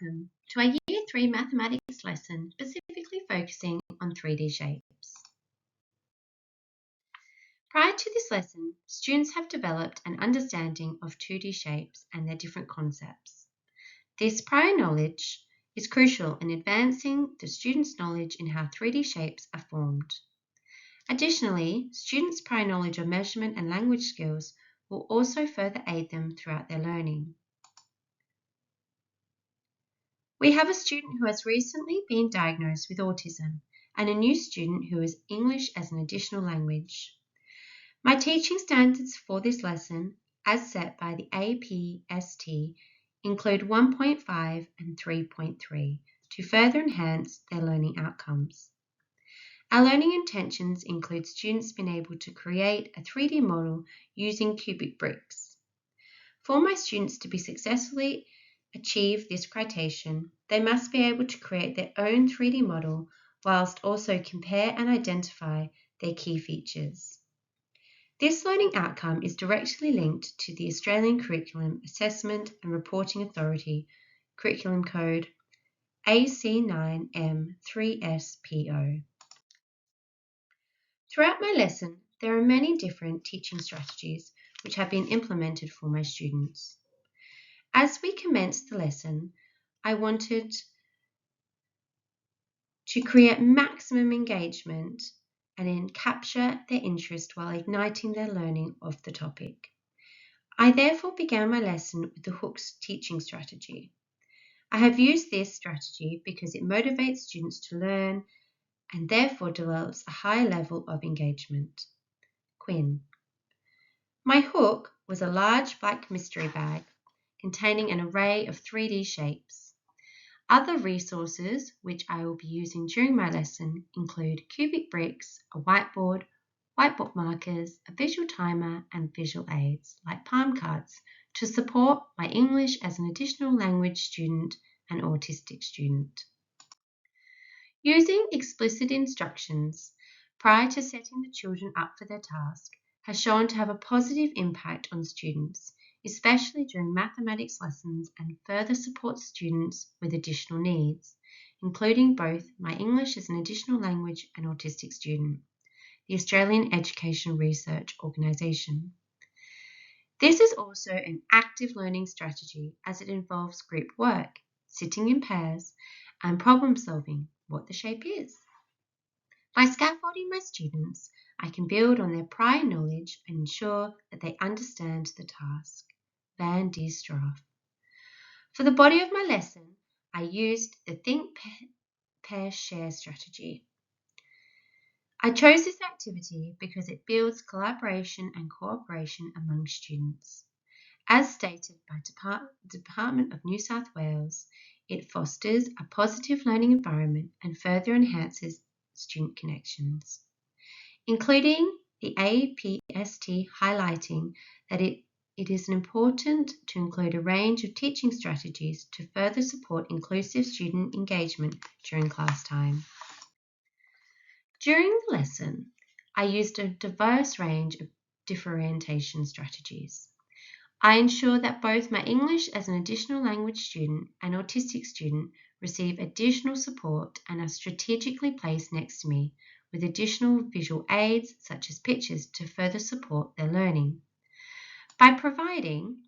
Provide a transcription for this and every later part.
Welcome to our Year 3 Mathematics lesson specifically focusing on 3D shapes. Prior to this lesson, students have developed an understanding of 2D shapes and their different concepts. This prior knowledge is crucial in advancing the students' knowledge in how 3D shapes are formed. Additionally, students' prior knowledge of measurement and language skills will also further aid them throughout their learning. We have a student who has recently been diagnosed with autism and a new student who is English as an additional language. My teaching standards for this lesson, as set by the APST, include 1.5 and 3.3 to further enhance their learning outcomes. Our learning intentions include students being able to create a 3D model using cubic bricks. For my students to be successfully achieve this criterion, they must be able to create their own 3D model whilst also compare and identify their key features. This learning outcome is directly linked to the Australian Curriculum Assessment and Reporting Authority Curriculum Code AC9M3SPO. Throughout my lesson, there are many different teaching strategies which have been implemented for my students. As we commenced the lesson, I wanted to create maximum engagement and then capture their interest while igniting their learning of the topic. I therefore began my lesson with the hooks teaching strategy. I have used this strategy because it motivates students to learn and therefore develops a high level of engagement. Quinn. My hook was a large black mystery bag containing an array of 3D shapes. Other resources which I will be using during my lesson include cubic bricks, a whiteboard, whiteboard markers, a visual timer, and visual aids like palm cards to support my English as an additional language student and autistic student. Using explicit instructions prior to setting the children up for their task has shown to have a positive impact on students, especially during mathematics lessons, and further supports students with additional needs, including both my English as an additional language and autistic student, the Australian Education Research Organisation. This is also an active learning strategy as it involves group work, sitting in pairs, and problem solving what the shape is. By scaffolding my students, I can build on their prior knowledge and ensure that they understand the task. Van der Straaf. For the body of my lesson, I used the Think, Pair, Share strategy. I chose this activity because it builds collaboration and cooperation among students. As stated by Department of New South Wales, it fosters a positive learning environment and further enhances student connections, including the APST highlighting that it is important to include a range of teaching strategies to further support inclusive student engagement during class time. During the lesson, I used a diverse range of differentiation strategies. I ensure that both my English as an additional language student and autistic student receive additional support and are strategically placed next to me with additional visual aids such as pictures to further support their learning. By providing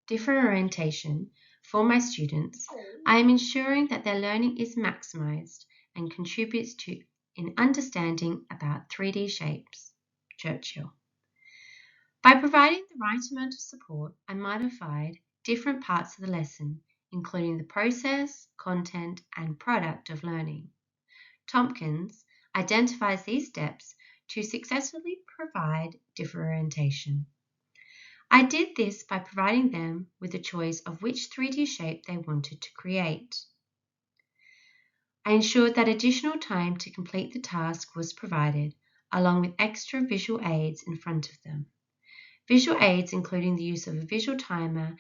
differentiation for my students, I am ensuring that their learning is maximised and contributes to an understanding about 3D shapes. Churchill. By providing the right amount of support, I modified different parts of the lesson, including the process, content, and product of learning. Tompkins identifies these steps to successfully provide differentiation. I did this by providing them with a choice of which 3D shape they wanted to create. I ensured that additional time to complete the task was provided, along with extra visual aids in front of them. Visual aids, including the use of a visual timer,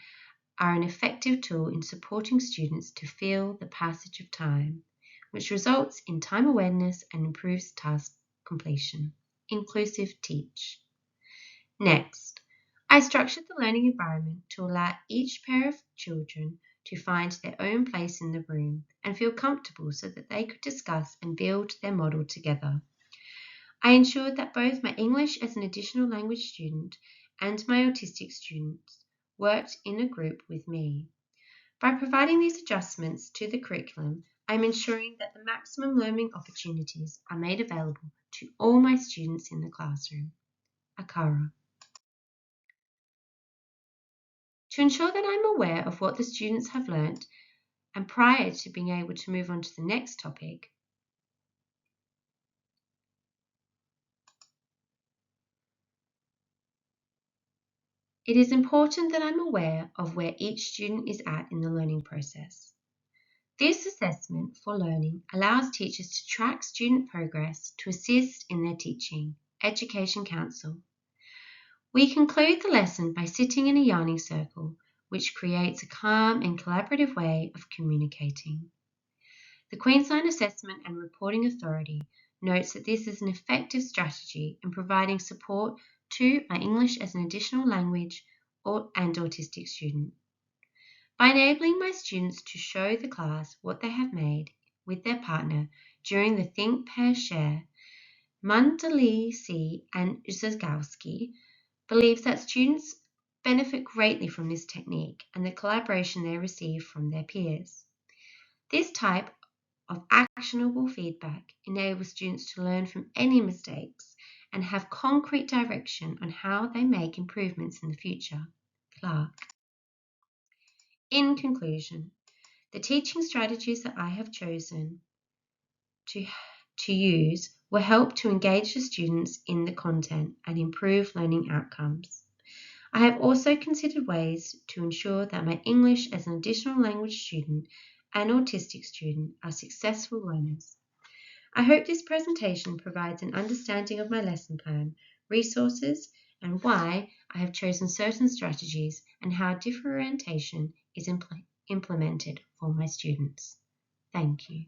are an effective tool in supporting students to feel the passage of time, which results in time awareness and improves task completion. Inclusive teach. Next, I structured the learning environment to allow each pair of children to find their own place in the room and feel comfortable so that they could discuss and build their model together. I ensured that both my English as an additional language student and my autistic students worked in a group with me. By providing these adjustments to the curriculum, I'm ensuring that the maximum learning opportunities are made available to all my students in the classroom. Akara. To ensure that I'm aware of what the students have learnt and prior to being able to move on to the next topic, it is important that I'm aware of where each student is at in the learning process. This assessment for learning allows teachers to track student progress to assist in their teaching. Education Council. We conclude the lesson by sitting in a yarning circle, which creates a calm and collaborative way of communicating. The Queensland Assessment and Reporting Authority notes that this is an effective strategy in providing support to my English as an additional language and autistic student. By enabling my students to show the class what they have made with their partner during the Think, Pair, Share, Mundalisi and Zagowski believes that students benefit greatly from this technique and the collaboration they receive from their peers. This type of actionable feedback enables students to learn from any mistakes and have concrete direction on how they make improvements in the future. Clark. In conclusion, the teaching strategies that I have chosen to use will help to engage the students in the content and improve learning outcomes. I have also considered ways to ensure that my English as an additional language student and autistic student are successful learners. I hope this presentation provides an understanding of my lesson plan, resources, and why I have chosen certain strategies and how differentiation is implemented for my students. Thank you.